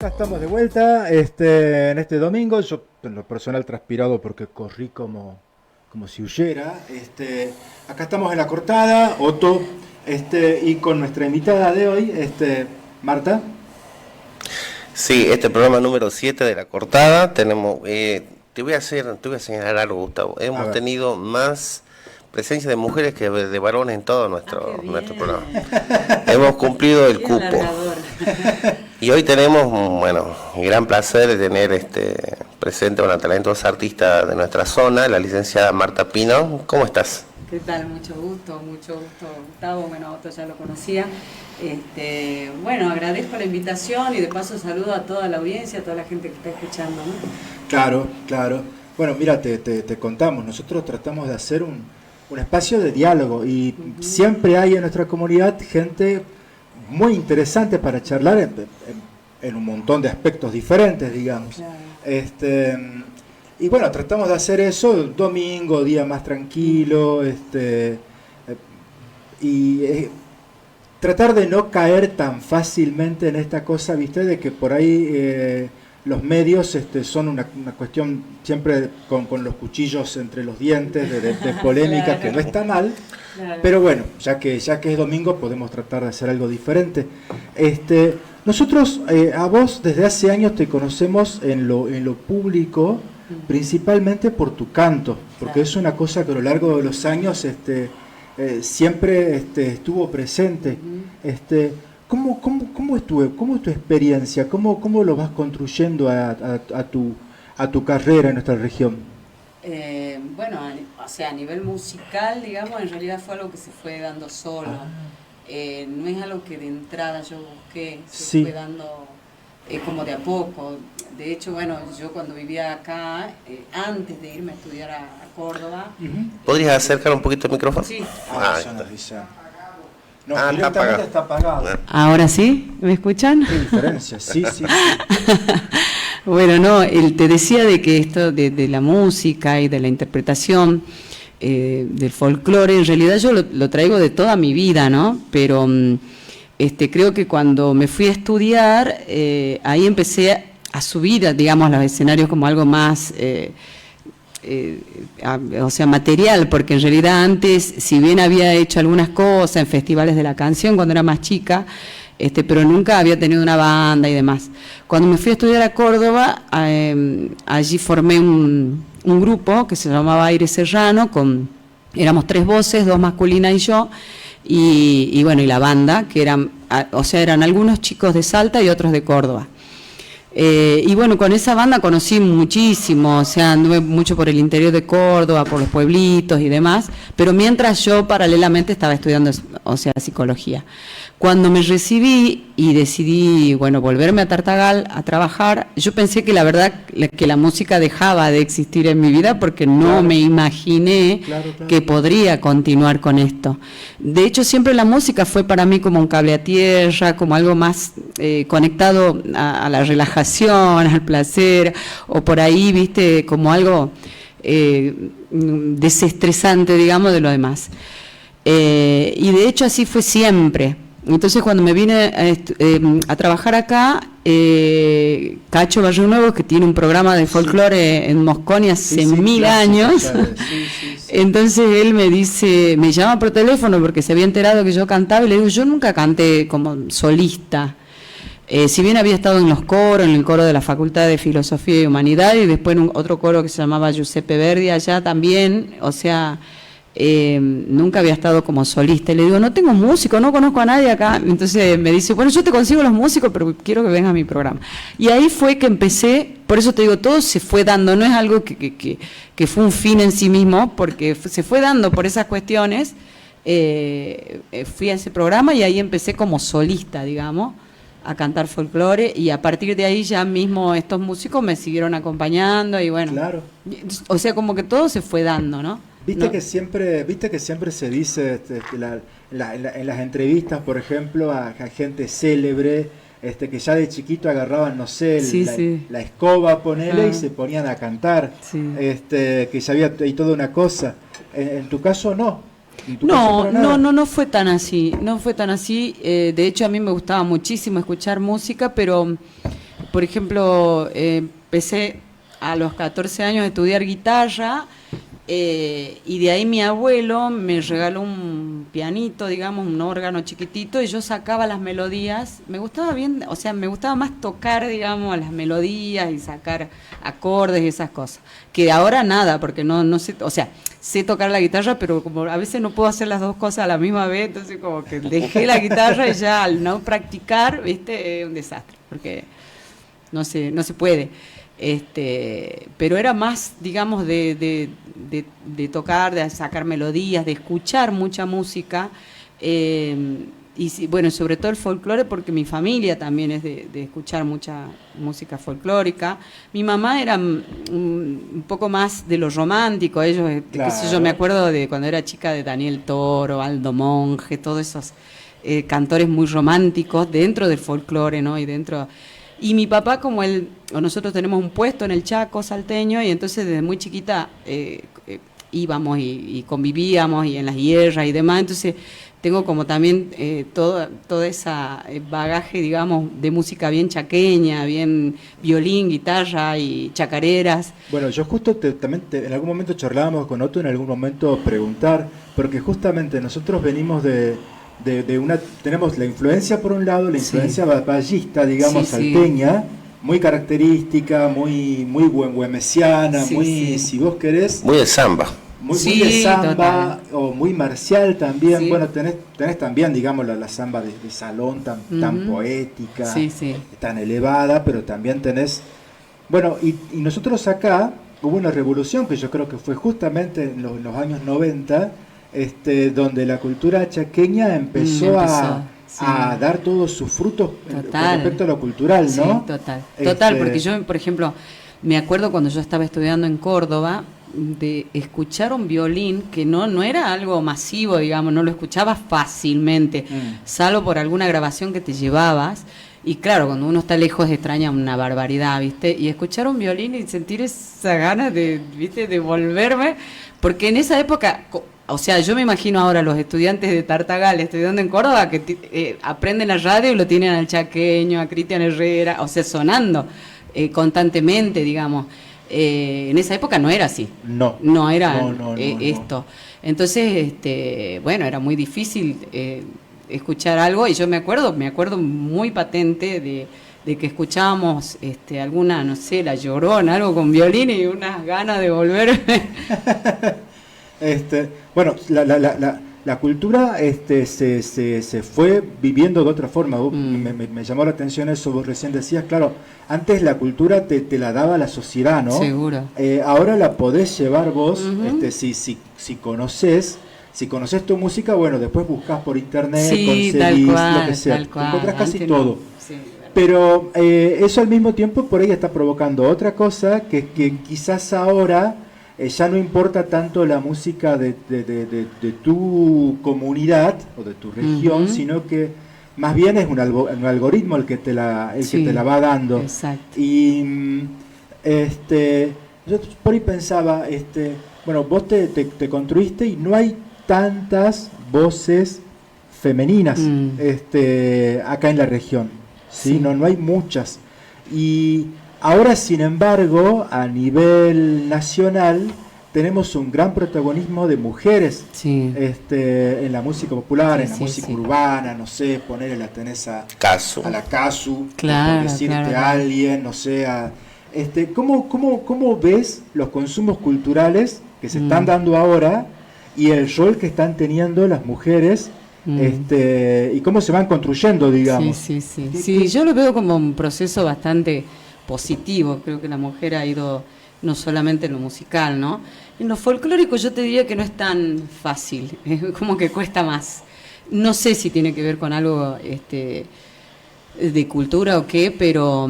Estamos de vuelta en este domingo. Yo en lo personal transpirado porque corrí como si huyera. Acá estamos en La Cortada, Otto, y con nuestra invitada de hoy, Marta. Sí, este programa número 7 de La Cortada. Tenemos, te voy a señalar algo, Gustavo. Hemos tenido más presencia de mujeres que de varones en todo nuestro programa. Hemos cumplido el cupo. Y hoy tenemos, el gran placer de tener presente a una talentosa artista de nuestra zona, la licenciada Marta Pino. ¿Cómo estás? ¿Qué tal? Mucho gusto, Gustavo. Otto ya lo conocía. Agradezco la invitación y de paso saludo a toda la audiencia, a toda la gente que está escuchando, ¿no? Claro. Bueno, mira, te contamos, nosotros tratamos de hacer un espacio de diálogo y siempre hay en nuestra comunidad gente muy interesante para charlar en un montón de aspectos diferentes, digamos. Claro. Y bueno, tratamos de hacer eso domingo, día más tranquilo, tratar de no caer tan fácilmente en esta cosa, viste, de que por ahí los medios son una cuestión siempre con los cuchillos entre los dientes, de polémica, claro, que no está mal. Claro. Pero bueno, ya que es domingo podemos tratar de hacer algo diferente. Nosotros a vos desde hace años te conocemos en lo público, principalmente por tu canto, porque claro, es una cosa que a lo largo de los años siempre estuvo presente. ¿Cómo es tu experiencia? ¿Cómo lo vas construyendo a tu carrera en nuestra región? A nivel musical, digamos, en realidad fue algo que se fue dando solo. No es algo que de entrada yo busqué, se fue dando como de a poco. De hecho, yo cuando vivía acá, antes de irme a estudiar a Córdoba... ¿Podrías acercar un poquito el micrófono? Sí. Eso nos dice. No, directamente está apagado. ¿Ahora sí? ¿Me escuchan? ¿Qué diferencia? Sí. Te decía de que esto de la música y de la interpretación del folclore, en realidad yo lo traigo de toda mi vida, ¿no? Pero creo que cuando me fui a estudiar, ahí empecé a subir, digamos, los escenarios como algo más... material, porque en realidad antes, si bien había hecho algunas cosas en festivales de la canción cuando era más chica, pero nunca había tenido una banda y demás. Cuando me fui a estudiar a Córdoba, allí formé un grupo que se llamaba Aire Serrano, éramos 3 voces, 2 masculinas y yo, y la banda, que eran algunos chicos de Salta y otros de Córdoba. Con esa banda conocí muchísimo, anduve mucho por el interior de Córdoba, por los pueblitos y demás, pero mientras yo paralelamente estaba estudiando, psicología. Cuando me recibí y decidí, volverme a Tartagal a trabajar, yo pensé que la verdad que la música dejaba de existir en mi vida porque no me imaginé que podría continuar con esto. De hecho, siempre la música fue para mí como un cable a tierra, como algo más conectado a la relajación, al placer, o por ahí, viste, como algo desestresante, digamos, de lo demás. Y de hecho así fue siempre. Entonces cuando me vine a trabajar acá, Cacho Barrio Nuevo, que tiene un programa de folclore en Mosconi hace 1000 años, entonces él me llama por teléfono porque se había enterado que yo cantaba y le digo, yo nunca canté como solista. Si bien había estado en los coros, en el coro de la Facultad de Filosofía y Humanidad y después en otro coro que se llamaba Giuseppe Verdi allá también, nunca había estado como solista. Y le digo, no tengo músico, no conozco a nadie acá. Entonces me dice, yo te consigo los músicos, pero quiero que vengas a mi programa. Y ahí fue que empecé, por eso te digo, todo se fue dando, no es algo que fue un fin en sí mismo, porque se fue dando por esas cuestiones. fui a ese programa y ahí empecé como solista, digamos, a cantar folclore, y a partir de ahí ya mismo estos músicos me siguieron acompañando y bueno, Claro. o sea, como que todo se fue dando, ¿no? Viste No. que siempre se dice en las entrevistas, por ejemplo, a gente célebre, que ya de chiquito agarraban, no sé, Sí, sí. la escoba, ponele, Ah. y se ponían a cantar, Sí. que ya había y toda una cosa. En tu caso no. En tu caso, No, para nada. no fue tan así, no fue tan así. De hecho, a mí me gustaba muchísimo escuchar música, pero, por ejemplo, empecé a los 14 años a estudiar guitarra, y de ahí mi abuelo me regaló un pianito, digamos, un órgano chiquitito, y yo sacaba las melodías. Me gustaba bien, o sea, me gustaba más tocar, digamos, las melodías y sacar acordes y esas cosas. Que ahora nada, porque no sé, o sea, sé tocar la guitarra, pero como a veces no puedo hacer las dos cosas a la misma vez, entonces como que dejé la guitarra y ya al no practicar, viste, es un desastre, porque no se puede. Pero era más, digamos, de tocar, de sacar melodías, de escuchar mucha música, y bueno, sobre todo el folclore, porque mi familia también es de escuchar mucha música folclórica. Mi mamá era un poco más de lo romántico, ellos, Claro. qué sé yo, me acuerdo de cuando era chica de Daniel Toro, Aldo Monge, todos esos cantores muy románticos dentro del folclore, ¿no? Y mi papá, como nosotros tenemos un puesto en el Chaco salteño, y entonces desde muy chiquita íbamos y convivíamos y en las hierras y demás, entonces tengo como también toda esa bagaje, digamos, de música bien chaqueña, bien violín, guitarra y chacareras. Bueno, yo justo en algún momento charlábamos con Otto, en algún momento preguntar, porque justamente nosotros venimos tenemos la influencia por un lado, la influencia ballista, digamos, Sí, sí. salteña, muy característica, muy güemesiana, Sí, muy, sí. si vos querés, Muy de samba. muy Sí, de samba, total. o muy marcial también. Sí. Bueno, tenés también, digamos, la samba de salón tan Ujú. poética, Sí, sí. tan elevada, pero también tenés... Bueno, y nosotros acá hubo una revolución que yo creo que fue justamente en los años 90, donde la cultura chaqueña empezó sí. a dar todos sus frutos con Total. respecto a lo cultural, Sí, ¿no? total, porque yo, por ejemplo, me acuerdo cuando yo estaba estudiando en Córdoba, de escuchar un violín que no era algo masivo, digamos, no lo escuchabas fácilmente, salvo por alguna grabación que te llevabas. Y claro, cuando uno está lejos extraña una barbaridad, ¿viste? Y escuchar un violín y sentir esa ganas ¿viste? De volverme, porque en esa época... O sea, yo me imagino ahora los estudiantes de Tartagal estudiando en Córdoba que aprenden la radio y lo tienen al chaqueño, a Cristian Herrera, o sea, sonando constantemente, digamos. En esa época no era así. No era No. esto. Entonces, bueno, era muy difícil escuchar algo, y yo me acuerdo muy patente de que escuchábamos alguna, no sé, La Llorona, algo con violín, y unas ganas de volverme. Bueno, la cultura se fue viviendo de otra forma. Me llamó la atención eso, vos recién decías, claro, antes la cultura te la daba la sociedad, ¿no? Seguro. Ahora la podés llevar vos, Ujú. si conocés tu música, bueno, después buscás por internet, Sí, conseguís, tal cual, lo que sea, tal cual. encontrás casi Antes no. todo. Sí, verdad. Pero eso al mismo tiempo por ahí está provocando otra cosa que quizás ahora ya no importa tanto la música de tu comunidad o de tu región, Ujú. sino que más bien es un algoritmo el que te la va dando. Exacto. Y yo por ahí pensaba, bueno, vos te construiste y no hay tantas voces femeninas acá en la región, ¿sí? Sí. No hay muchas. Y ahora, sin embargo, a nivel nacional tenemos un gran protagonismo de mujeres Sí. en la música popular, Sí, en la sí, música sí. urbana, no sé, ponerle la tenés a la Casu, Claro, por decirte claro. a alguien, no sé, ¿cómo ves los consumos culturales que se están dando ahora y el rol que están teniendo las mujeres y cómo se van construyendo, digamos? Sí. ¿Qué- Sí, qué- yo lo veo como un proceso bastante positivo. Creo que la mujer ha ido no solamente en lo musical, ¿no? En lo folclórico yo te diría que no es tan fácil, es como que cuesta más. No sé si tiene que ver con algo de cultura o qué, pero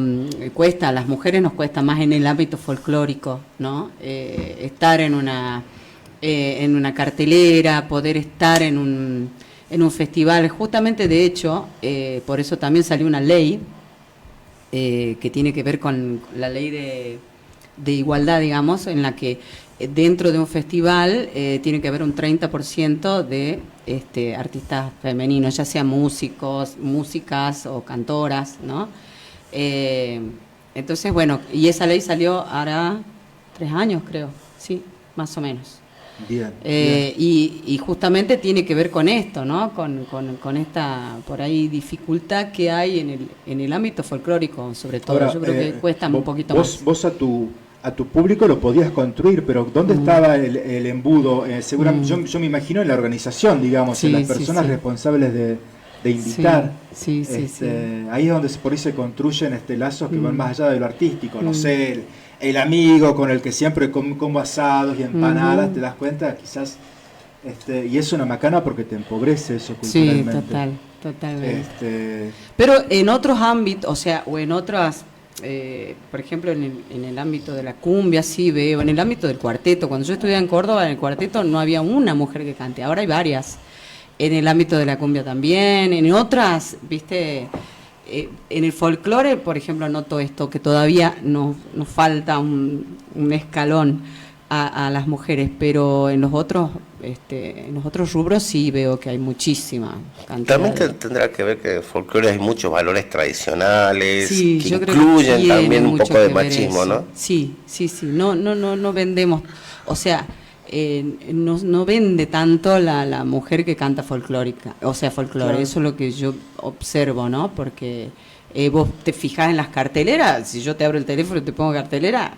cuesta, a las mujeres nos cuesta más en el ámbito folclórico, ¿no? Estar en una cartelera, poder estar en un festival. Justamente, de hecho, por eso también salió una ley que tiene que ver con la ley de igualdad, digamos, en la que dentro de un festival tiene que haber un 30% de artistas femeninos, ya sean músicos, músicas o cantoras, ¿no? Entonces, bueno, y esa ley salió ahora 3 años, creo, sí, más o menos. Bien, y justamente tiene que ver con esto, ¿no? Con esta, por ahí, dificultad que hay en el ámbito folclórico, sobre todo. Ahora, yo creo que cuesta un poquito más. Vos a tu público lo podías construir, pero ¿dónde estaba el embudo? Seguramente, yo me imagino en la organización, digamos, en las personas responsables de invitar. Sí. Ahí es donde por ahí se construyen lazos que van más allá de lo artístico, no sé, el amigo con el que siempre como asados y empanadas, te das cuenta, quizás, y es una macana porque te empobrece eso culturalmente. Sí, totalmente. Pero en otros ámbitos, o sea, o en otras, por ejemplo, en el ámbito de la cumbia, sí veo, en el ámbito del cuarteto, cuando yo estudiaba en Córdoba, en el cuarteto no había una mujer que cante, ahora hay varias. En el ámbito de la cumbia también, en otras, viste, en el folclore, por ejemplo, noto esto, que todavía nos falta un escalón a las mujeres, pero en los otros rubros sí veo que hay muchísima cantidad. También tendrá que ver que en el folclore hay muchos valores tradicionales, sí, que yo incluyen creo que también un poco de machismo, ¿no? Sí, no vendemos, o sea, no vende tanto la mujer que canta folclórica, o sea, folclore, claro. Eso es lo que yo observo, ¿no? Porque vos te fijás en las carteleras, si yo te abro el teléfono y te pongo cartelera,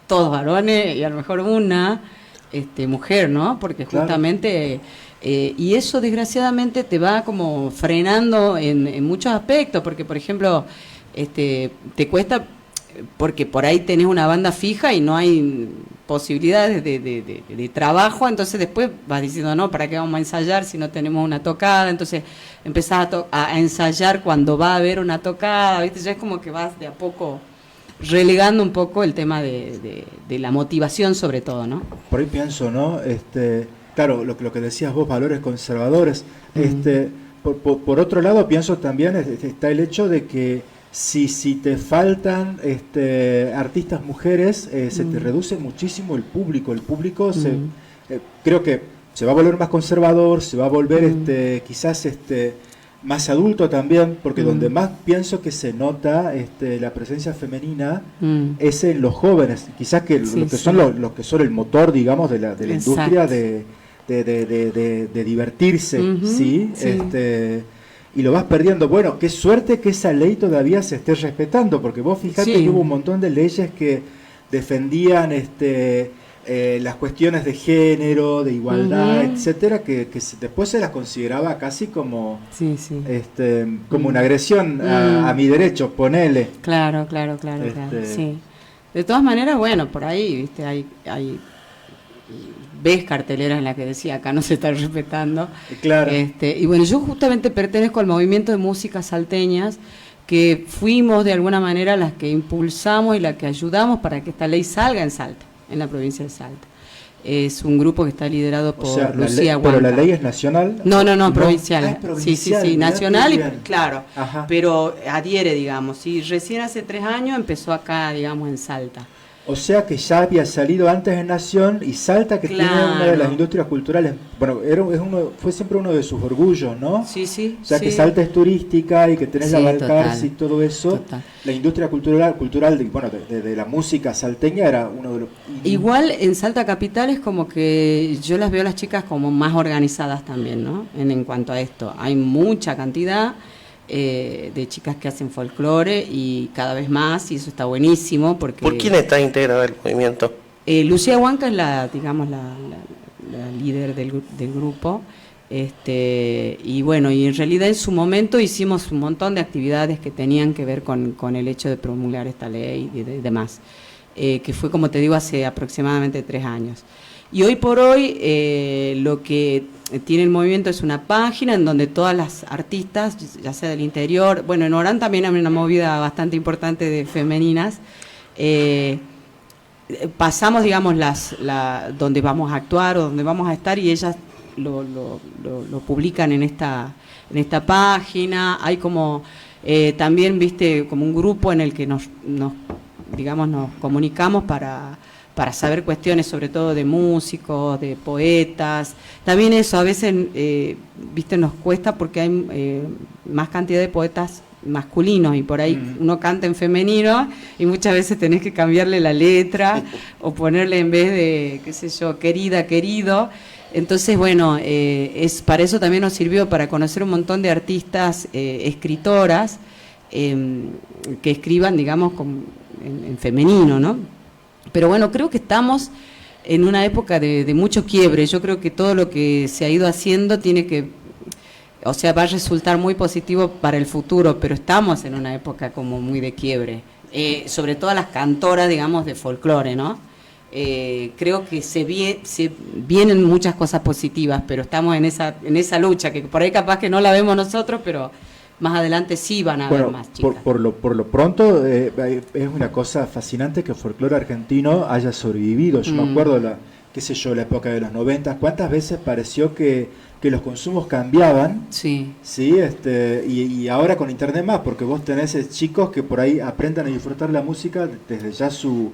todos varones y a lo mejor una mujer, ¿no? Porque justamente, y eso desgraciadamente te va como frenando en muchos aspectos, porque por ejemplo, te cuesta, porque por ahí tenés una banda fija y no hay posibilidades de trabajo, entonces después vas diciendo, no, ¿para qué vamos a ensayar si no tenemos una tocada? Entonces empezás a ensayar cuando va a haber una tocada, ¿viste? Ya es como que vas de a poco relegando un poco el tema de la motivación, sobre todo, ¿no? Por ahí pienso, ¿no? Claro, lo que decías vos, valores conservadores. Por otro lado, pienso también está el hecho de que si te faltan artistas mujeres, se te reduce muchísimo el público. El público creo que se va a volver más conservador, se va a volver quizás más adulto también, porque donde más pienso que se nota la presencia femenina es en los jóvenes, quizás que son los que son el motor, digamos, de la industria de divertirse, ¿sí? Y lo vas perdiendo. Bueno, qué suerte que esa ley todavía se esté respetando, porque vos fijate que hubo un montón de leyes que defendían las cuestiones de género, de igualdad, etcétera, que después se las consideraba casi como como una agresión a mi derecho, ponele. Claro, sí. De todas maneras, bueno, por ahí, viste, hay ves carteleras en las que decía acá no se está respetando. Claro. Y bueno, yo justamente pertenezco al movimiento de músicas salteñas, que fuimos de alguna manera las que impulsamos y las que ayudamos para que esta ley salga en Salta, en la provincia de Salta. Es un grupo que está liderado por Lucía Huanca. ¿Pero la ley es nacional? No, provincial. Es provincial. Sí, nacional, y claro, ajá, pero adhiere, digamos. Y recién hace 3 años empezó acá, digamos, en Salta. O sea que ya había salido antes en Nación, y Salta, que tiene una de las industrias culturales, bueno, fue siempre uno de sus orgullos, ¿no? Sí. O sea que Salta es turística y que tenés la Balcarce y todo eso. Total. La industria cultural de la música salteña era uno de los... Igual en Salta Capital es como que yo las veo a las chicas como más organizadas también, ¿no? En cuanto a esto. Hay mucha cantidad de chicas que hacen folclore y cada vez más, y eso está buenísimo porque... ¿Por quién está integrada el movimiento? Lucía Huanca es la líder del grupo, y bueno, y en realidad en su momento hicimos un montón de actividades que tenían que ver con el hecho de promulgar esta ley y demás, que fue, como te digo, hace aproximadamente 3 años. Y hoy por hoy lo que tiene el movimiento es una página en donde todas las artistas, ya sea del interior, bueno, en Orán también hay una movida bastante importante de femeninas, pasamos, digamos, donde vamos a actuar o donde vamos a estar, y ellas lo publican en esta página. Hay como también, viste, como un grupo en el que nos comunicamos para saber cuestiones sobre todo de músicos, de poetas. También eso a veces viste, nos cuesta porque hay más cantidad de poetas masculinos, y por ahí uno canta en femenino y muchas veces tenés que cambiarle la letra o ponerle, en vez de, qué sé yo, querida, querido. Entonces, bueno, para eso también nos sirvió, para conocer un montón de artistas, escritoras, que escriban, digamos, en femenino, ¿no? Pero bueno, creo que estamos en una época de mucho quiebre. Yo creo que todo lo que se ha ido haciendo va a resultar muy positivo para el futuro, pero estamos en una época como muy de quiebre. Sobre todo las cantoras, digamos, de folclore, ¿no? Creo que se vienen muchas cosas positivas, pero estamos en esa lucha, que por ahí capaz que no la vemos nosotros, pero más adelante sí van a haber más chicas. Por lo pronto es una cosa fascinante que el folclore argentino haya sobrevivido. Yo me acuerdo la época de los 90, cuántas veces pareció que los consumos cambiaban. Sí. Sí, y ahora con internet más, porque vos tenés chicos que por ahí aprendan a disfrutar la música desde ya su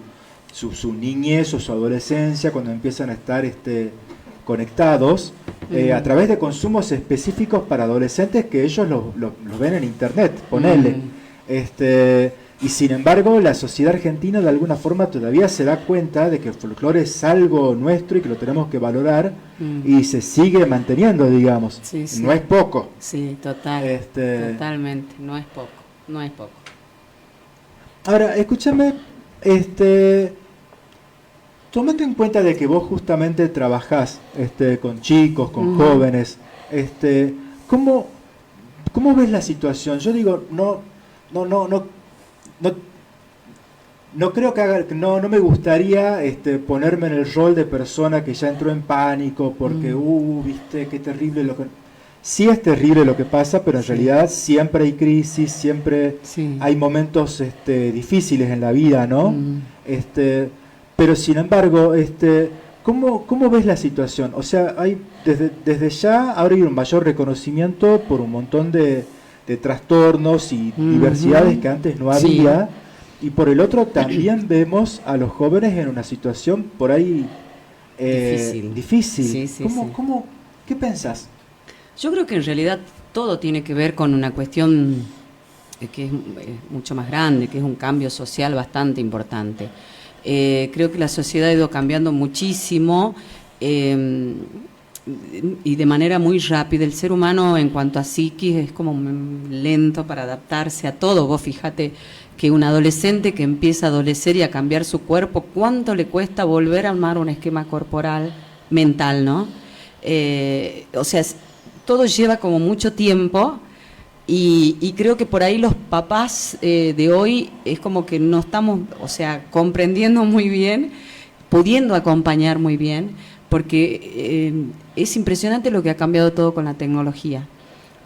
niñez o su adolescencia, cuando empiezan a estar conectados a través de consumos específicos para adolescentes que ellos los ven en internet, ponele. Y sin embargo la sociedad argentina de alguna forma todavía se da cuenta de que el folclore es algo nuestro y que lo tenemos que valorar, y se sigue manteniendo, digamos. Sí, sí. No es poco. Sí, totalmente, no es poco. Ahora, escúchame, tómate en cuenta de que vos justamente trabajás con chicos, con jóvenes. ¿Cómo ves la situación? Yo digo, no creo que no me gustaría ponerme en el rol de persona que ya entró en pánico porque viste qué terrible lo que... Sí es terrible lo que pasa, pero en realidad siempre hay crisis, siempre hay momentos difíciles en la vida, ¿no? Pero sin embargo, ¿cómo ves la situación? O sea, hay desde ya ahora hay un mayor reconocimiento por un montón de trastornos y diversidades que antes no había, y por el otro también vemos a los jóvenes en una situación por ahí difícil. ¿Qué pensás? Yo creo que en realidad todo tiene que ver con una cuestión que es mucho más grande, que es un cambio social bastante importante. Creo que la sociedad ha ido cambiando muchísimo, y de manera muy rápida. El ser humano en cuanto a psiquis es como lento para adaptarse a todo. Vos fíjate que un adolescente que empieza a adolecer y a cambiar su cuerpo, ¿cuánto le cuesta volver a armar un esquema corporal, mental, ¿no? O sea, todo lleva como mucho tiempo, y creo que por ahí los papás de hoy es como que no estamos, o sea, comprendiendo muy bien, pudiendo acompañar muy bien, porque es impresionante lo que ha cambiado todo con la tecnología.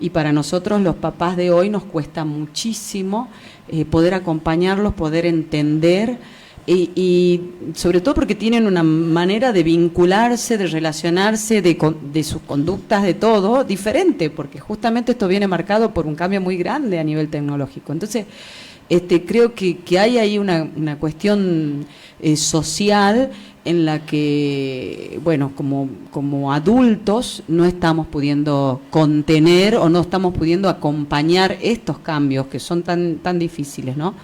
Y para nosotros los papás de hoy nos cuesta muchísimo poder acompañarlos, poder entender, y sobre todo porque tienen una manera de vincularse, de relacionarse, de sus conductas, de todo, diferente, porque justamente esto viene marcado por un cambio muy grande a nivel tecnológico. Entonces, creo que hay ahí una cuestión social en la que, bueno, como adultos no estamos pudiendo contener o no estamos pudiendo acompañar estos cambios que son tan difíciles, ¿no?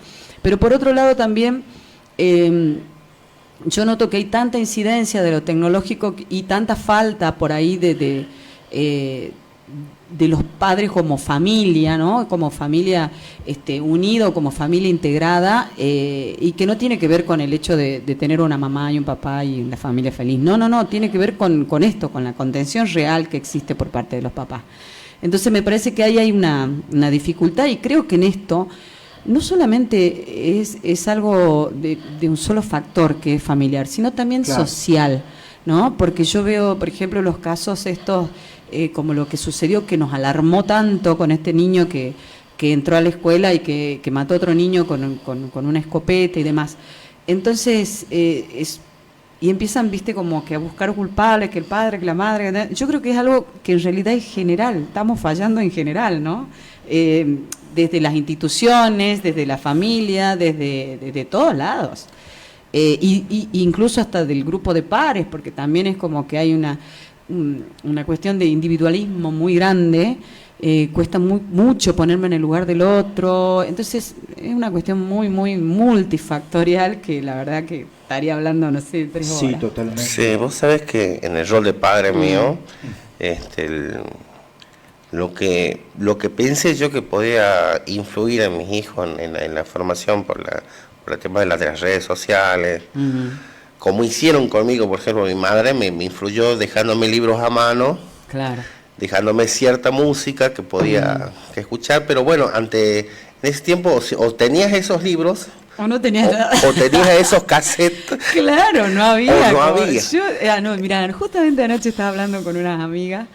Pero por otro lado también yo noto que hay tanta incidencia de lo tecnológico y tanta falta por ahí de los padres como familia, ¿no? Como familia unido, como familia integrada, y que no tiene que ver con el hecho de tener una mamá y un papá y una familia feliz. No, tiene que ver con esto, con la contención real que existe por parte de los papás. Entonces me parece que ahí hay una dificultad, y creo que en esto no solamente es algo de un solo factor que es familiar, sino también social. ¿no? Porque yo veo, por ejemplo, los casos estos, como lo que sucedió, que nos alarmó tanto con este niño que entró a la escuela y que mató a otro niño con una escopeta y demás. Entonces, y empiezan, viste, como que a buscar culpables, que el padre, que la madre. Yo creo que es algo que en realidad es general, estamos fallando en general, ¿no? Desde las instituciones, desde la familia, desde todos lados. Incluso hasta del grupo de pares, porque también es como que hay una cuestión de individualismo muy grande. Cuesta mucho ponerme en el lugar del otro, entonces es una cuestión muy multifactorial que la verdad que estaría hablando, no sé, 3 horas. Sí, totalmente. Sí, vos sabés que en el rol de padre mío, lo que pensé yo que podía influir en mis hijos en la formación por el tema de las redes sociales, como hicieron conmigo, por ejemplo, mi madre me influyó dejándome libros a mano. Claro. Dejándome cierta música que podía escuchar, pero bueno, en ese tiempo o tenías esos libros o no tenías nada. O tenías esos cassettes. Claro, no había. O no había. Mira, justamente anoche estaba hablando con unas amigas,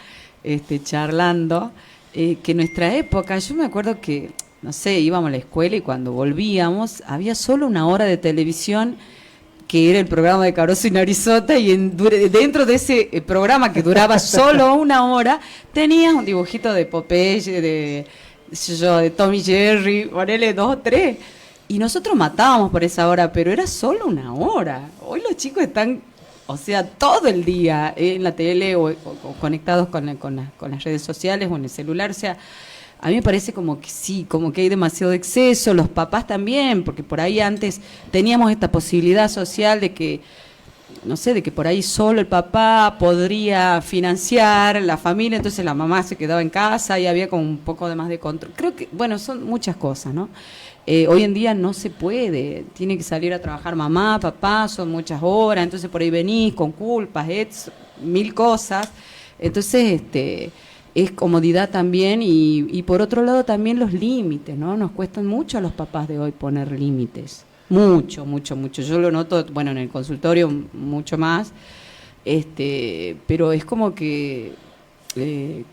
charlando, que en nuestra época, yo me acuerdo que, no sé, íbamos a la escuela y cuando volvíamos había solo 1 hora de televisión, que era el programa de Caroso y Narizota, y dentro de ese programa que duraba solo 1 hora, tenías un dibujito de Popeye, de Tom y Jerry, ponele 2 o 3, y nosotros matábamos por esa hora, pero era solo 1 hora. Hoy los chicos están, o sea, todo el día en la tele o conectados con las redes sociales o en el celular, o sea, a mí me parece como que sí, como que hay demasiado exceso, los papás también, porque por ahí antes teníamos esta posibilidad social de que, no sé, de que por ahí solo el papá podría financiar la familia, entonces la mamá se quedaba en casa y había como un poco de más de control. Creo que, bueno, son muchas cosas, ¿no? Hoy en día no se puede, tiene que salir a trabajar mamá, papá, son muchas horas, entonces por ahí venís con culpas, 1000 cosas, entonces es comodidad también y por otro lado también los límites, ¿no? Nos cuestan mucho a los papás de hoy poner límites, mucho. Yo lo noto, bueno, en el consultorio mucho más, pero es como que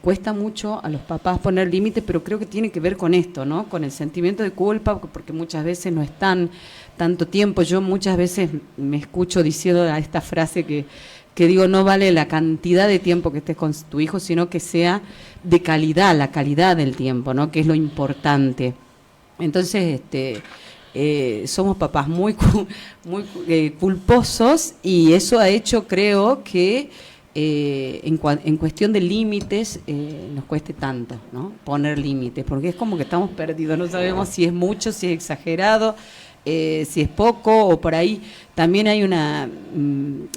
cuesta mucho a los papás poner límites, pero creo que tiene que ver con esto, ¿no? Con el sentimiento de culpa, porque muchas veces no están tanto tiempo. Yo muchas veces me escucho diciendo esta frase que digo, no vale la cantidad de tiempo que estés con tu hijo, sino que sea de calidad, la calidad del tiempo, ¿no? Que es lo importante. Entonces, somos papás muy culposos y eso ha hecho, creo, que en cuestión de límites nos cueste tanto, ¿no? Poner límites, porque es como que estamos perdidos, no sabemos si es mucho, si es exagerado, si es poco, o por ahí también hay un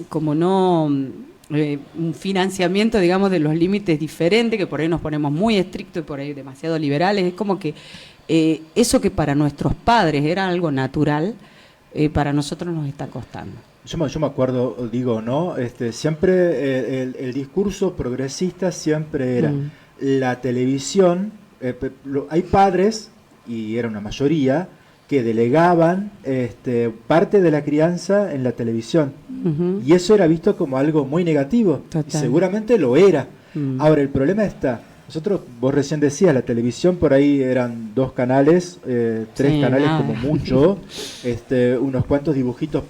financiamiento, digamos, de los límites diferentes, que por ahí nos ponemos muy estrictos y por ahí demasiado liberales. Es como que eso que para nuestros padres era algo natural, para nosotros nos está costando. Yo me acuerdo, digo, ¿no? Siempre el discurso progresista siempre era la televisión. Hay padres, y era una mayoría, que delegaban parte de la crianza en la televisión. Y eso era visto como algo muy negativo. Y seguramente lo era. Ahora, el problema está, vos recién decías, la televisión por ahí eran 2 canales, 3 canales nada. como mucho, unos cuantos dibujitos,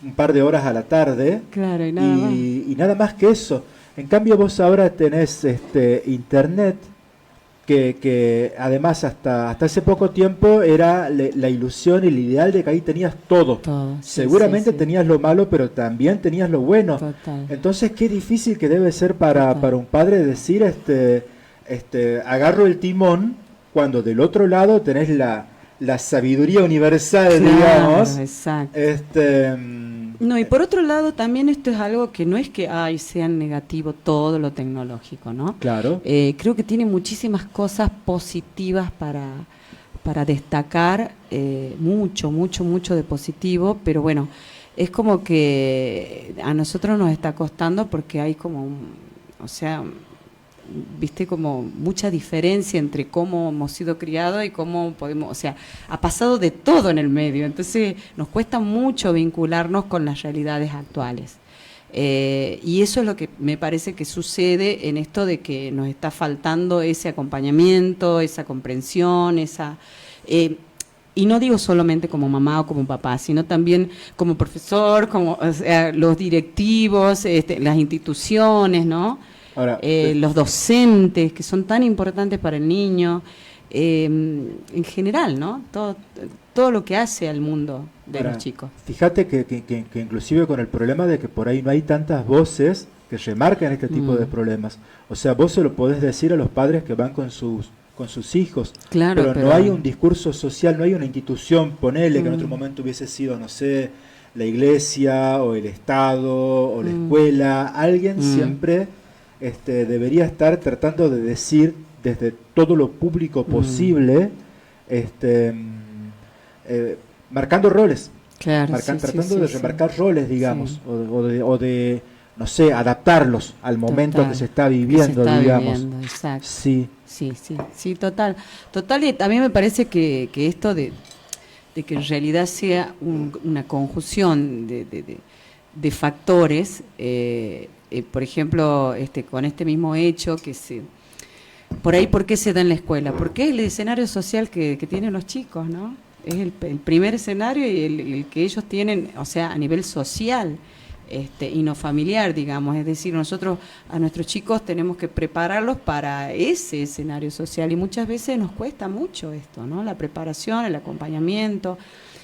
un par de horas a la tarde. Claro, y nada más que eso. En cambio vos ahora tenés internet, que además hasta hace poco tiempo era la ilusión y el ideal de que ahí tenías todo. Seguramente tenías lo malo, pero también tenías lo bueno. Total. Entonces qué difícil que debe ser para un padre decir, agarro el timón, cuando del otro lado tenés la sabiduría universal, claro, digamos. Exacto. No, y por otro lado también esto es algo que no es que sea negativo todo lo tecnológico, ¿no? Claro. Creo que tiene muchísimas cosas positivas para destacar, mucho de positivo, pero bueno, es como que a nosotros nos está costando porque hay como viste, como mucha diferencia entre cómo hemos sido criados y cómo podemos, o sea, ha pasado de todo en el medio, entonces nos cuesta mucho vincularnos con las realidades actuales. Y eso es lo que me parece que sucede en esto de que nos está faltando ese acompañamiento, esa comprensión, y no digo solamente como mamá o como papá, sino también como profesor, como, o sea, los directivos, las instituciones, ¿no? Ahora, los docentes, que son tan importantes para el niño, en general, ¿no? Todo lo que hace al mundo de los chicos. Fíjate que inclusive con el problema de que por ahí no hay tantas voces que remarcan este tipo de problemas. O sea, vos se lo podés decir a los padres que van con sus hijos, claro, pero no hay un discurso social, no hay una institución, ponele que en otro momento hubiese sido, no sé, la iglesia o el Estado o la escuela, alguien siempre debería estar tratando de decir desde todo lo público posible, marcando roles, claro, tratando de remarcar roles, digamos, o de, no sé, adaptarlos al momento que se está viviendo, digamos. Exacto. Sí, total. Y a mí me parece que esto de que en realidad sea una conjunción de factores, por ejemplo, con este mismo hecho que por ahí, ¿por qué se da en la escuela? Porque es el escenario social que tienen los chicos, ¿no? Es el primer escenario y el que ellos tienen, o sea, a nivel social, y no familiar, digamos. Es decir, nosotros a nuestros chicos tenemos que prepararlos para ese escenario social y muchas veces nos cuesta mucho esto, ¿no? La preparación, el acompañamiento,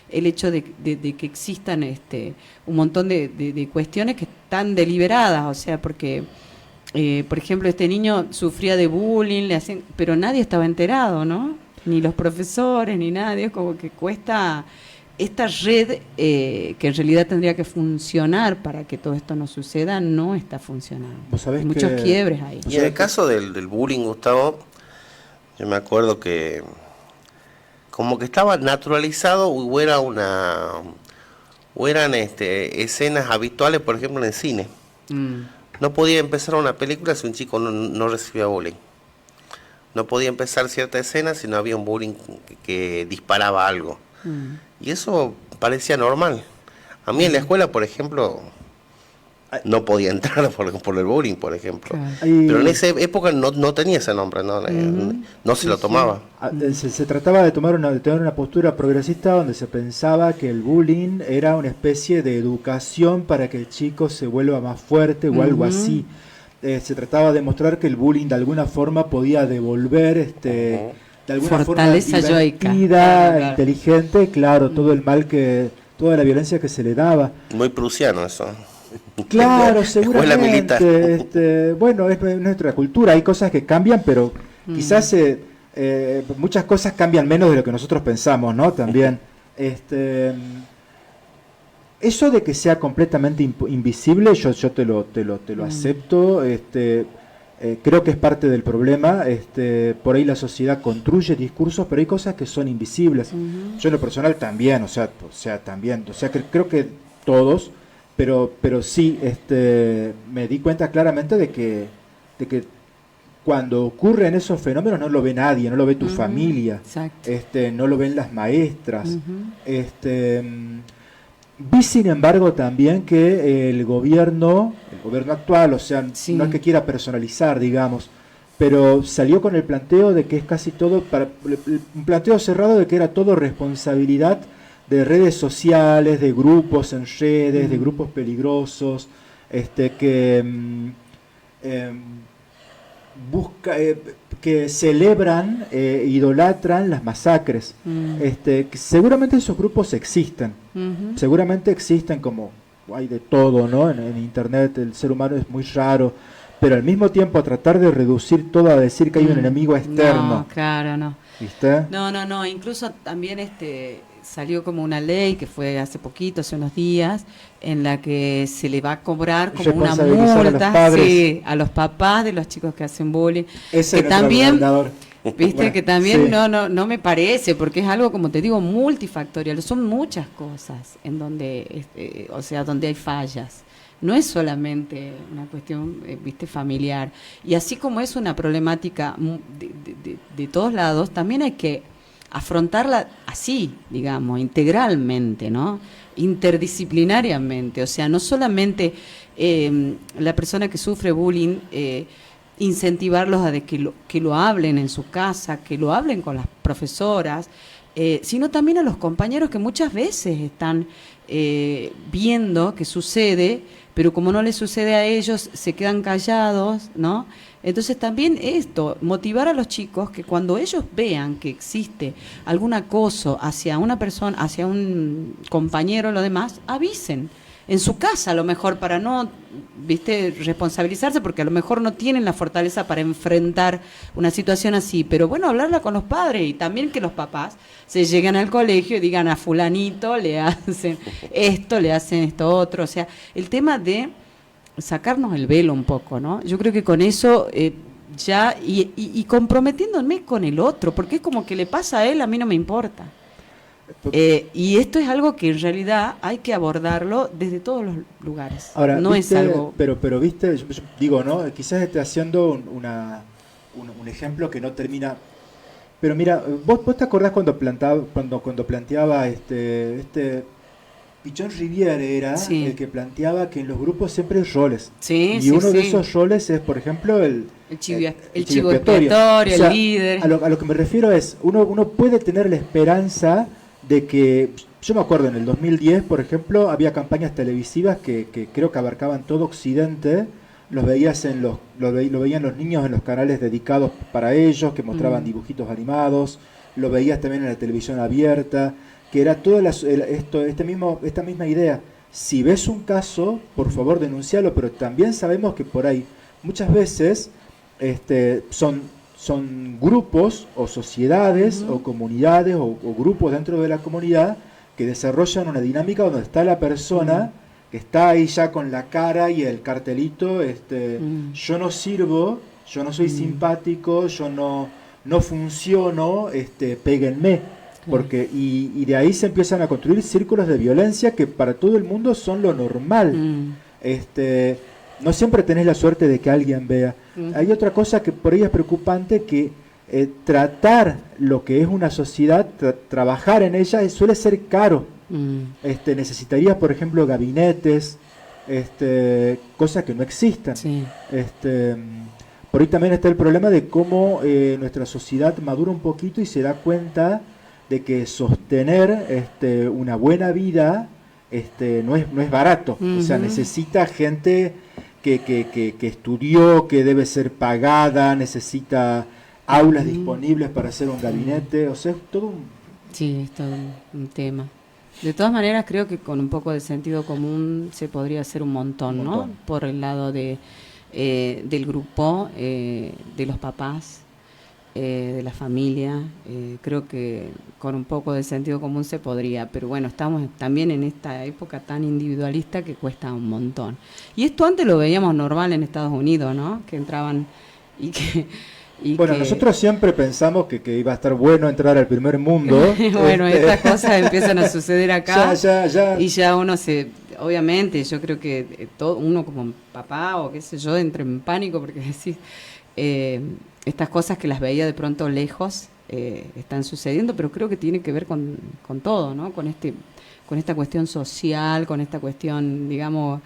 el hecho de que existan un montón de cuestiones que están deliberadas, o sea, porque por ejemplo, este niño sufría de bullying, pero nadie estaba enterado, ¿no? Ni los profesores, ni nadie. Es como que cuesta esta red que en realidad tendría que funcionar para que todo esto no suceda, no está funcionando. Hay muchos quiebres ahí. Y en el caso del bullying, Gustavo, yo me acuerdo que como que estaba naturalizado o eran escenas habituales, por ejemplo, en el cine. No podía empezar una película si un chico no recibía bullying. No podía empezar cierta escena si no había un bullying que disparaba algo. Y eso parecía normal. A mí en la escuela, por ejemplo, no podía entrar por el bullying, por ejemplo. Claro. Pero en esa época no tenía ese nombre, no se lo tomaba. Se trataba de tener una postura progresista donde se pensaba que el bullying era una especie de educación para que el chico se vuelva más fuerte o algo así. Se trataba de mostrar que el bullying de alguna forma podía devolver de alguna fortaleza forma divertida, claro. Inteligente, claro, todo el mal toda la violencia que se le daba. Muy prusiano eso. Claro, seguramente. Bueno, es nuestra cultura, hay cosas que cambian, pero quizás muchas cosas cambian menos de lo que nosotros pensamos, ¿no? También. Eso de que sea completamente invisible, yo te lo acepto. Creo que es parte del problema. Por ahí la sociedad construye discursos, pero hay cosas que son invisibles. Yo en lo personal también, creo que todos, pero sí, me di cuenta claramente de que cuando ocurren esos fenómenos no lo ve nadie, no lo ve tu familia, no lo ven las maestras. Vi sin embargo también que el gobierno actual, o sea, no es que quiera personalizar, digamos, pero salió con el planteo de que es casi todo, un planteo cerrado de que era todo responsabilidad de redes sociales, de grupos en redes, de grupos peligrosos, que celebran, idolatran las masacres. Que seguramente esos grupos existen, seguramente existen, como hay de todo, ¿no? En internet el ser humano es muy raro, pero al mismo tiempo a tratar de reducir todo a decir que hay un enemigo externo. No, claro, no. ¿Viste? No, incluso también salió como una ley que fue hace poquito, hace unos días, en la que se le va a cobrar como una multa a los papás de los chicos que hacen bullying. Ese que también, viste, bueno, que también no me parece, porque es algo, como te digo, multifactorial. Son muchas cosas en donde, donde hay fallas. No es solamente una cuestión, viste, familiar. Y así como es una problemática de todos lados, también hay que afrontarla así, digamos, integralmente, ¿no? Interdisciplinariamente, o sea, no solamente la persona que sufre bullying, incentivarlos a que lo hablen en su casa, que lo hablen con las profesoras, sino también a los compañeros que muchas veces están viendo que sucede, pero como no les sucede a ellos, se quedan callados, ¿no? Entonces también esto, motivar a los chicos que cuando ellos vean que existe algún acoso hacia una persona, hacia un compañero o lo demás, avisen. En su casa a lo mejor, para no, viste, responsabilizarse, porque a lo mejor no tienen la fortaleza para enfrentar una situación así, pero bueno, hablarla con los padres y también que los papás se lleguen al colegio y digan a fulanito le hacen esto otro, o sea, el tema de sacarnos el velo un poco, ¿no? Yo creo que con eso ya, y comprometiéndome con el otro, porque es como que le pasa a él, a mí no me importa. Y esto es algo que en realidad hay que abordarlo desde todos los lugares. Ahora, no ¿viste? Es algo... Pero viste, yo digo, ¿no? Quizás esté haciendo un ejemplo que no termina. Pero mira, vos te acordás cuando planteaba este Pichón Riviere era Sí. el que planteaba que en los grupos siempre hay roles. Sí, y sí, uno de sí. esos roles es, por ejemplo, el chivo expiatorio, O sea, el líder. A lo que me refiero es, uno puede tener la esperanza de que, yo me acuerdo en el 2010, por ejemplo, había campañas televisivas que creo que abarcaban todo Occidente, lo veían los niños en los canales dedicados para ellos, que mostraban dibujitos animados, lo veías también en la televisión abierta, que era toda esta misma idea. Si ves un caso, por favor denuncialo, pero también sabemos que por ahí muchas veces son grupos o sociedades o comunidades o grupos dentro de la comunidad que desarrollan una dinámica donde está la persona que está ahí ya con la cara y el cartelito, yo no sirvo, yo no soy simpático, yo no funciono, péguenme. Porque y de ahí se empiezan a construir círculos de violencia que para todo el mundo son lo normal. No siempre tenés la suerte de que alguien vea. Hay otra cosa que por ahí es preocupante, que tratar lo que es una sociedad, trabajar en ella, suele ser caro. Necesitarías, por ejemplo, gabinetes, cosas que no existan. Sí. Por ahí también está el problema de cómo nuestra sociedad madura un poquito y se da cuenta de que sostener una buena vida no es barato. O sea, necesita gente que estudió, que debe ser pagada, necesita aulas disponibles para hacer un gabinete, o sea, es todo un... Sí, es todo un tema. De todas maneras, creo que con un poco de sentido común se podría hacer un montón, ¿no? Por el lado del grupo, de los papás, de la familia. Creo que con un poco de sentido común se podría, pero bueno, estamos también en esta época tan individualista que cuesta un montón. Y esto antes lo veíamos normal en Estados Unidos, ¿no? Que entraban y que... nosotros siempre pensamos que iba a estar bueno entrar al primer mundo. Bueno, estas cosas empiezan a suceder acá. Ya. Y ya uno obviamente, yo creo que uno como papá o qué sé yo, entra en pánico porque decís, estas cosas que las veía de pronto lejos están sucediendo, pero creo que tiene que ver con todo, ¿no? Con esta cuestión social, con esta cuestión, digamos,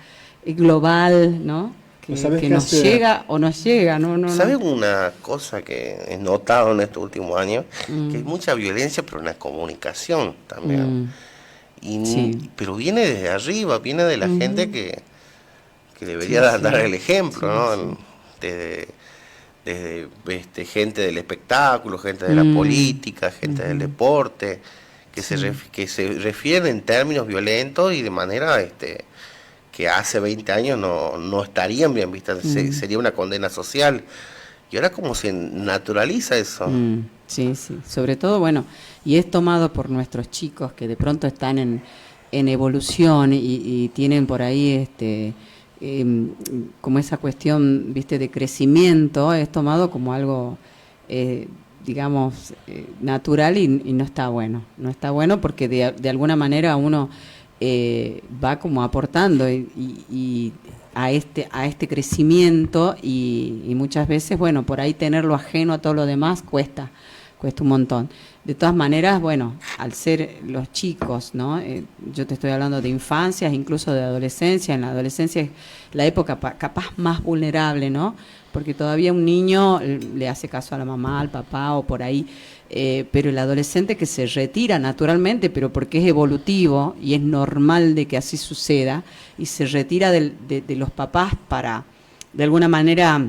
global, ¿no? Que nos llega o nos llega, ¿no? ¿Sabes una cosa que he notado en estos últimos años? Que hay mucha violencia, pero en la comunicación también. Pero viene desde arriba, viene de la gente que debería dar el ejemplo, ¿no? Desde gente del espectáculo, gente de la política, gente del deporte, que se refieren en términos violentos y de manera que hace 20 años no estarían bien vistas, sería una condena social. Y ahora como se naturaliza eso. Sí, sobre todo, bueno, y es tomado por nuestros chicos que de pronto están en evolución y tienen por ahí como esa cuestión, viste, de crecimiento, es tomado como algo, digamos, natural y no está bueno. No está bueno porque de alguna manera uno va como aportando y a este crecimiento y muchas veces, bueno, por ahí tenerlo ajeno a todo lo demás cuesta cuesta un montón. De todas maneras, bueno, al ser los chicos, ¿no? Yo te estoy hablando de infancias, incluso de adolescencia. En la adolescencia es la época capaz más vulnerable, ¿no? Porque todavía un niño le hace caso a la mamá, al papá o por ahí, pero el adolescente que se retira naturalmente, pero porque es evolutivo y es normal de que así suceda, y se retira de los papás para, de alguna manera,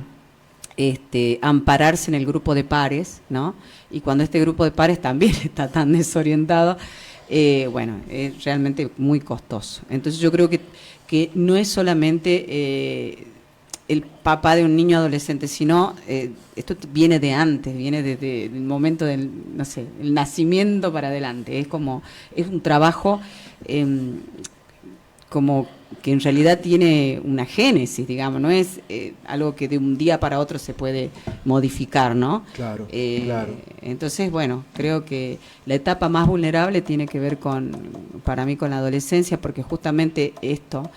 ampararse en el grupo de pares, ¿no? Y cuando este grupo de pares también está tan desorientado, bueno, es realmente muy costoso. Entonces yo creo que no es solamente el papá de un niño adolescente, sino esto viene de antes, viene desde el momento del, no sé, el nacimiento para adelante. Es un trabajo como que en realidad tiene una génesis, digamos, no es algo que de un día para otro se puede modificar, ¿no? Claro, claro. Entonces, bueno, creo que la etapa más vulnerable tiene que ver para mí, con la adolescencia, porque justamente esto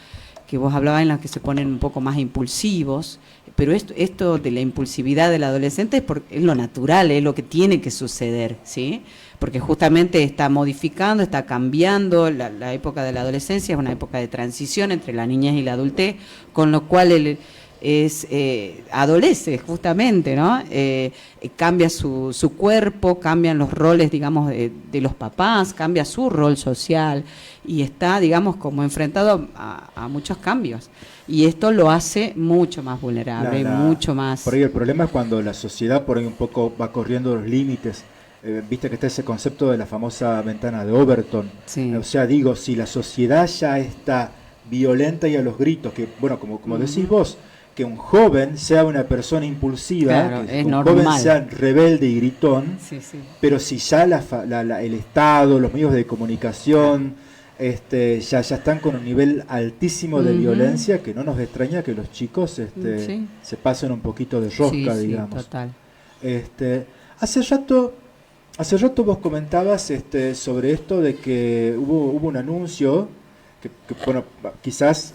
que vos hablabas, en las que se ponen un poco más impulsivos, pero esto de la impulsividad del adolescente es lo natural, es lo que tiene que suceder, ¿sí? Porque justamente está modificando, está cambiando, la época de la adolescencia es una época de transición entre la niñez y la adultez, con lo cual adolece justamente, ¿no? Cambia su cuerpo, cambian los roles, digamos, de los papás, cambia su rol social y está, digamos, como enfrentado a muchos cambios. Y esto lo hace mucho más vulnerable, mucho más... Por ahí el problema es cuando la sociedad por ahí un poco va corriendo los límites. Viste que está ese concepto de la famosa ventana de Overton. Sí. O sea, digo, si la sociedad ya está violenta y a los gritos, que bueno, como decís vos, que un joven sea una persona impulsiva, claro, que un normal. joven sea rebelde y gritón, sí, sí. pero si ya el Estado, los medios de comunicación, ya están con un nivel altísimo de violencia, que no nos extraña que los chicos sí. se pasen un poquito de rosca, sí, digamos. Total. Hace rato vos comentabas sobre esto de que hubo un anuncio que bueno, quizás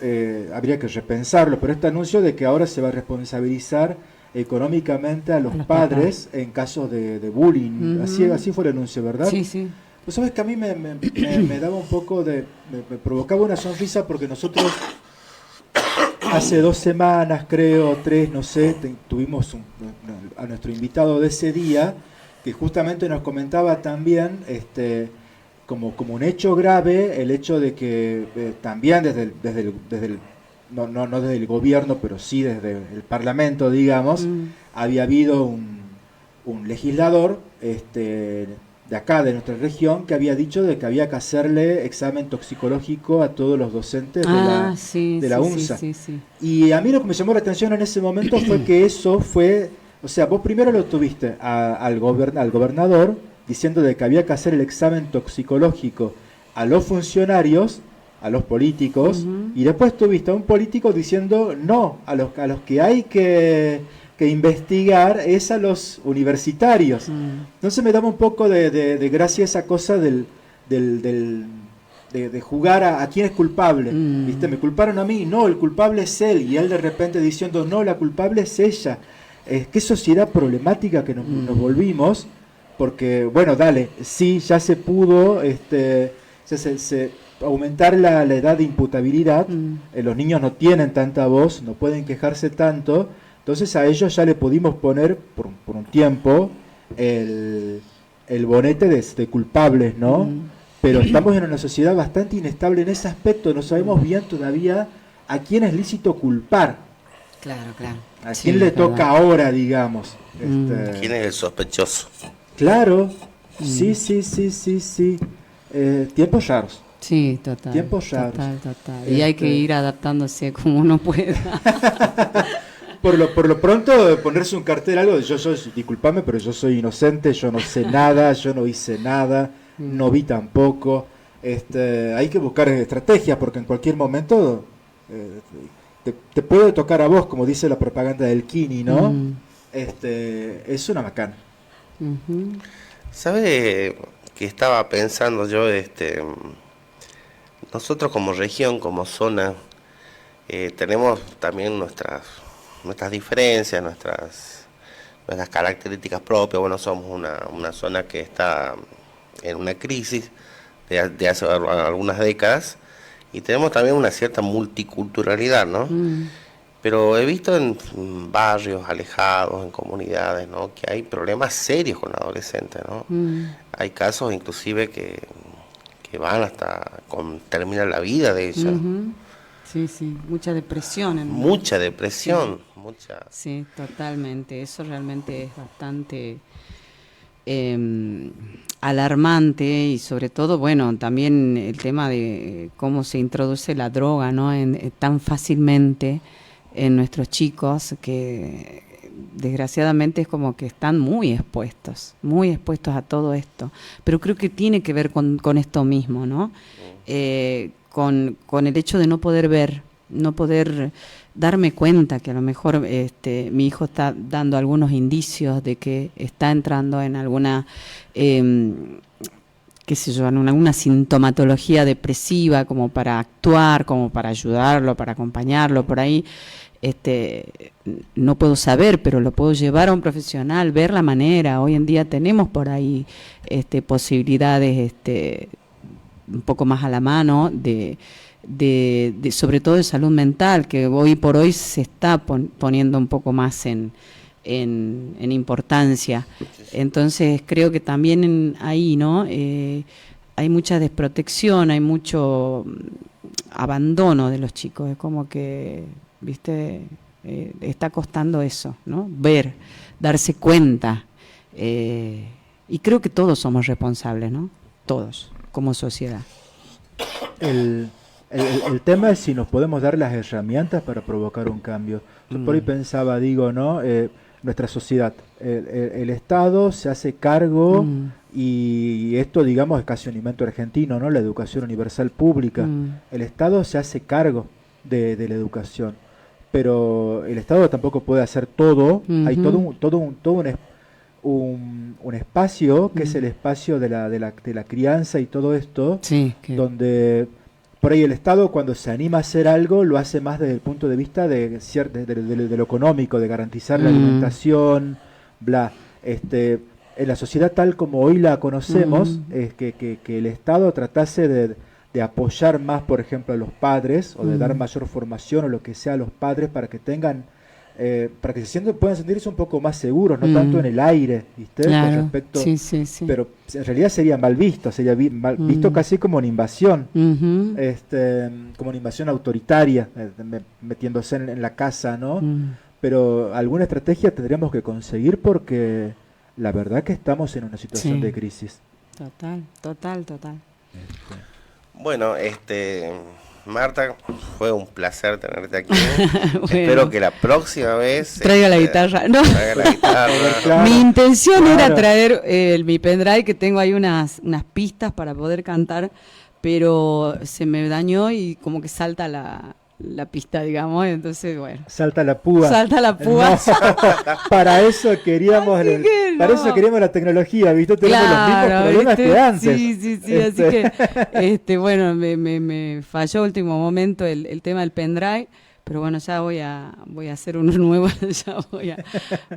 habría que repensarlo, pero este anuncio de que ahora se va a responsabilizar económicamente a los padres en casos de bullying. Así fue el anuncio, ¿verdad? Sí, sí. Pues sabes que a mí me daba un poco me provocaba una sonrisa, porque nosotros hace 2 semanas, creo, 3, no sé, tuvimos a nuestro invitado de ese día, que justamente nos comentaba también como un hecho grave el hecho de que también desde el no desde el gobierno, pero sí desde el Parlamento, digamos, había habido un legislador de acá, de nuestra región, que había dicho de que había que hacerle examen toxicológico a todos los docentes de la UNSA. Sí, sí. Y a mí lo que me llamó la atención en ese momento fue que eso fue, o sea, vos primero lo tuviste al gobernador diciendo de que había que hacer el examen toxicológico a los funcionarios, a los políticos, y después tuviste a un político diciendo no, a los que hay que investigar es a los universitarios. Entonces me daba un poco de gracia esa cosa de jugar a quién es culpable. ¿Viste? Me culparon a mí, no, el culpable es él, y él de repente diciendo no, la culpable es ella. Qué sociedad problemática que nos volvimos, porque bueno, dale, sí, ya se pudo aumentar la edad de imputabilidad. Los niños no tienen tanta voz, no pueden quejarse tanto. Entonces a ellos ya le pudimos poner por un tiempo el bonete de culpables, ¿no? Pero estamos en una sociedad bastante inestable en ese aspecto, no sabemos bien todavía a quién es lícito culpar. Claro. A quién le toca ahora, digamos. ¿Quién es el sospechoso? Claro, sí. Tiempos raros. Sí, total. Tiempos raros. Total. Y hay que ir adaptándose como uno pueda. Por lo pronto, ponerse un cartel, algo de yo soy, disculpame, pero yo soy inocente, yo no sé nada, yo no hice nada, no vi tampoco. Hay que buscar estrategias, porque en cualquier momento te puede tocar a vos, como dice la propaganda del Kini, ¿no? Es una macana. ¿Sabe qué estaba pensando yo? Nosotros como región, como zona, tenemos también nuestras diferencias, nuestras características propias. Bueno, somos una zona que está en una crisis de hace algunas décadas y tenemos también una cierta multiculturalidad, ¿no? Pero he visto en barrios alejados, en comunidades, ¿no?, que hay problemas serios con adolescentes, ¿no? Hay casos inclusive que van hasta terminar la vida de ellos. Sí, sí, mucha depresión. Mucha depresión, sí. mucha... Sí, totalmente. Eso realmente es bastante alarmante y sobre todo, bueno, también el tema de cómo se introduce la droga, ¿no?, tan fácilmente en nuestros chicos, que desgraciadamente es como que están muy expuestos a todo esto. Pero creo que tiene que ver con esto mismo, ¿no? Con el hecho de no poder ver, no poder darme cuenta que a lo mejor mi hijo está dando algunos indicios de que está entrando en alguna, qué sé yo, en alguna sintomatología depresiva, como para actuar, como para ayudarlo, para acompañarlo por ahí. No puedo saber, pero lo puedo llevar a un profesional, ver la manera. Hoy en día tenemos por ahí posibilidades un poco más a la mano de sobre todo de salud mental, que hoy por hoy se está poniendo un poco más en importancia. Entonces creo que también ahí, ¿no?, hay mucha desprotección, hay mucho abandono de los chicos. Es como que, viste, está costando eso, ¿no?, ver, darse cuenta, y creo que todos somos responsables, ¿no?, todos como sociedad. El tema es si nos podemos dar las herramientas para provocar un cambio. Yo por ahí pensaba, digo, ¿no?, nuestra sociedad, el Estado se hace cargo, y esto, digamos, es casi un invento argentino, ¿no?, la educación universal pública. El Estado se hace cargo de la educación, pero el Estado tampoco puede hacer todo. Hay todo un espacio que es el espacio de la crianza y todo esto, sí, donde por ahí el Estado, cuando se anima a hacer algo, lo hace más desde el punto de vista de lo económico, de garantizar la alimentación, bla. En la sociedad tal como hoy la conocemos, es que el Estado tratase de apoyar más, por ejemplo, a los padres, o de dar mayor formación o lo que sea a los padres para que tengan, para que puedan sentirse un poco más seguros, no tanto en el aire, ¿viste? Claro. Con respecto, sí. pero en realidad sería mal visto, visto casi como una invasión, como una invasión autoritaria, metiéndose en la casa, ¿no? Pero alguna estrategia tendríamos que conseguir, porque la verdad que estamos en una situación de crisis. Total. Bueno, Marta, fue un placer tenerte aquí. Bueno, espero que la próxima vez traiga la guitarra. No. Traiga la guitarra. Claro, mi intención era traer mi pendrive, que tengo ahí unas pistas para poder cantar, pero se me dañó y como que salta la pista, digamos, entonces bueno. Salta la púa. No. Para eso queríamos eso queríamos la tecnología, ¿viste? Tenemos los mismos problemas que antes. Sí, así que bueno, me falló a último momento el tema del pendrive, pero bueno, ya voy a hacer uno nuevo, ya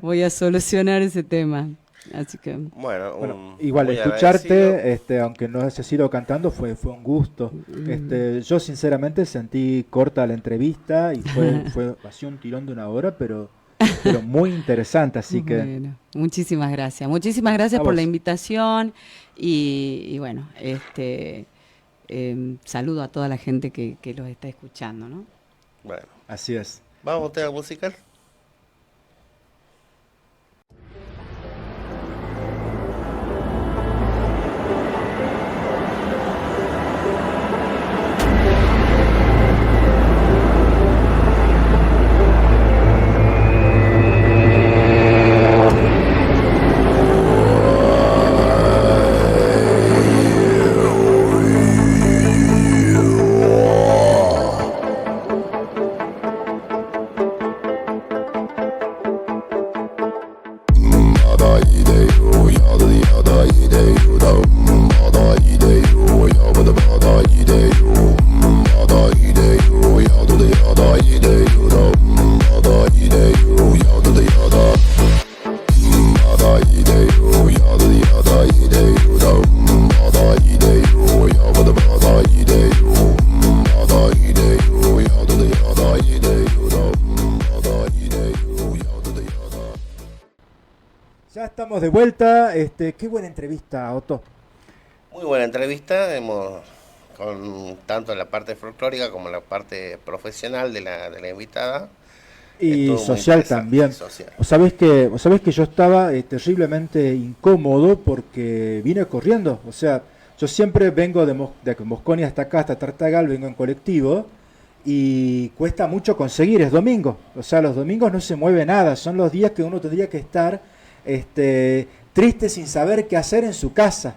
voy a solucionar ese tema. Así que bueno, igual escucharte, aunque no hayas ido cantando, fue un gusto. Yo sinceramente sentí corta la entrevista y fue así un tirón de una hora, pero muy interesante, así que bueno, muchísimas gracias por la invitación y bueno, saludo a toda la gente que los está escuchando, ¿no? Bueno, así es. Vamos a tema musical. estamos de vuelta. Qué buena entrevista, Otto. Muy buena entrevista, con tanto la parte folclórica como la parte profesional de la invitada. Y social también. Social. Vos sabés que yo estaba terriblemente incómodo porque vine corriendo. O sea, yo siempre vengo de Mosconi hasta acá, hasta Tartagal, vengo en colectivo. Y cuesta mucho conseguir, es domingo. O sea, los domingos no se mueve nada. Son los días que uno tendría que estar triste sin saber qué hacer en su casa.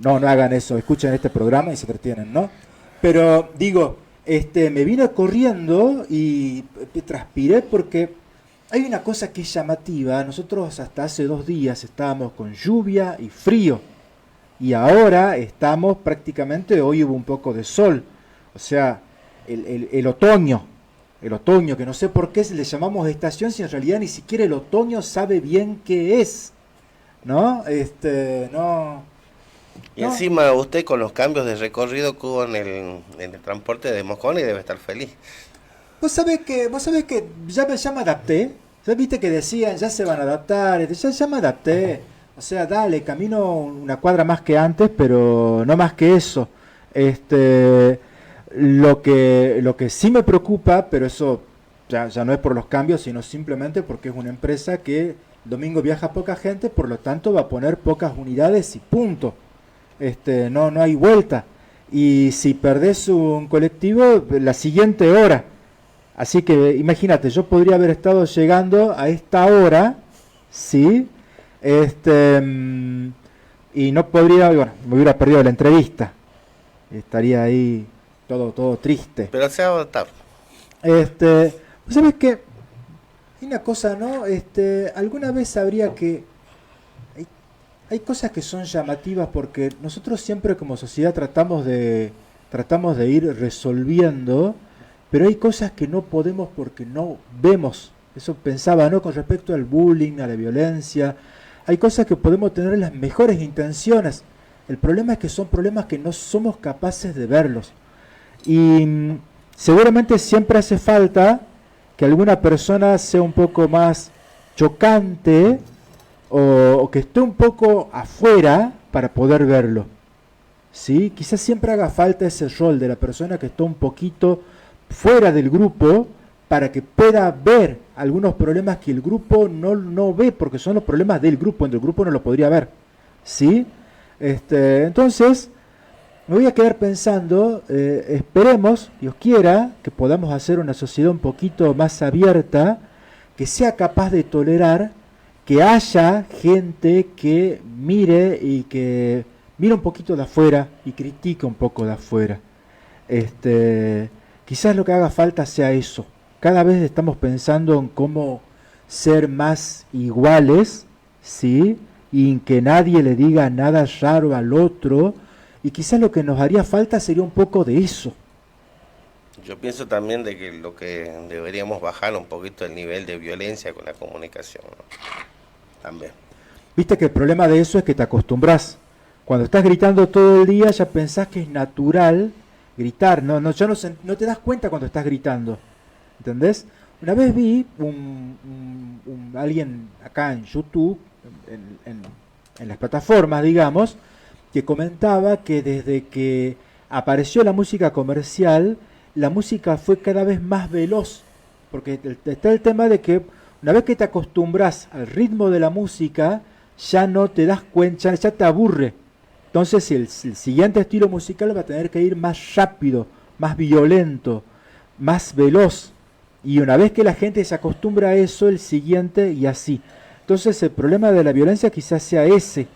No hagan eso, escuchen este programa y se entretienen, ¿no? Pero digo, me vine corriendo y transpiré porque hay una cosa que es llamativa. Nosotros hasta hace 2 días estábamos con lluvia y frío. Y ahora estamos prácticamente, hoy hubo un poco de sol. O sea, el otoño, que no sé por qué le llamamos estación si en realidad ni siquiera el otoño sabe bien qué es, ¿no? No. Y encima usted con los cambios de recorrido que hubo en el transporte de Mosconi debe estar feliz. Vos sabés que ya me adapté. Ya viste que decían, ya se van a adaptar, ya me adapté. O sea, dale, camino una cuadra más que antes, pero no más que eso. Lo que sí me preocupa, pero eso ya no es por los cambios, sino simplemente porque es una empresa que el domingo viaja poca gente, por lo tanto va a poner pocas unidades y punto. No hay vuelta. Y si perdés un colectivo, la siguiente hora. Así que imagínate, yo podría haber estado llegando a esta hora, ¿sí? Y no podría, bueno, me hubiera perdido la entrevista. Estaría ahí todo triste. Pero se va a adaptar. ¿Sabes qué? Hay una cosa, ¿no? Alguna vez habría que... Hay cosas que son llamativas porque nosotros siempre como sociedad tratamos de ir resolviendo, pero hay cosas que no podemos porque no vemos. Eso pensaba, ¿no? Con respecto al bullying, a la violencia. Hay cosas que podemos tener las mejores intenciones. El problema es que son problemas que no somos capaces de verlos. Y seguramente siempre hace falta que alguna persona sea un poco más chocante o que esté un poco afuera para poder verlo. ¿Sí? Quizás siempre haga falta ese rol de la persona que está un poquito fuera del grupo para que pueda ver algunos problemas que el grupo no ve, porque son los problemas del grupo, donde el grupo no lo podría ver. ¿Sí? Entonces, me voy a quedar pensando, esperemos, Dios quiera, que podamos hacer una sociedad un poquito más abierta, que sea capaz de tolerar que haya gente que mire y que mire un poquito de afuera y critique un poco de afuera. Quizás lo que haga falta sea eso. Cada vez estamos pensando en cómo ser más iguales, ¿sí? Y en que nadie le diga nada raro al otro. Y quizás lo que nos haría falta sería un poco de eso. Yo pienso también de que lo que deberíamos bajar un poquito el nivel de violencia con la comunicación, ¿no? También. Viste que el problema de eso es que te acostumbras. Cuando estás gritando todo el día ya pensás que es natural gritar. Ya no te das cuenta cuando estás gritando. ¿Entendés? Una vez vi alguien acá en YouTube, en las plataformas, digamos, que comentaba que desde que apareció la música comercial, la música fue cada vez más veloz, porque está el tema de que una vez que te acostumbras al ritmo de la música, ya no te das cuenta, ya te aburre. Entonces el siguiente estilo musical va a tener que ir más rápido, más violento, más veloz. Y una vez que la gente se acostumbra a eso, el siguiente y así. Entonces el problema de la violencia quizás sea ese.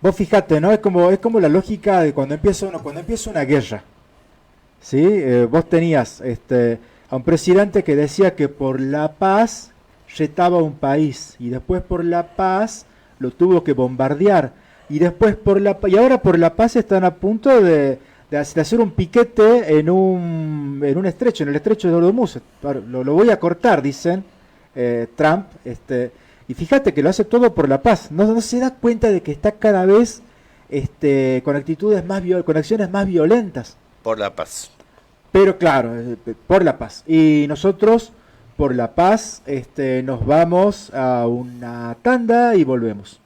Vos fijate, ¿no? Es como la lógica de cuando empieza una guerra. ¿Sí? Vos tenías a un presidente que decía que por la paz retaba un país y después por la paz lo tuvo que bombardear y después y ahora por la paz están a punto de hacer un piquete en un estrecho, en el estrecho de Hormuz. Lo voy a cortar, dicen Trump, y fíjate que lo hace todo por la paz. No se da cuenta de que está cada vez con con acciones más violentas. Por la paz. Pero claro, por la paz. Y nosotros por la paz. Nos vamos a una tanda y volvemos.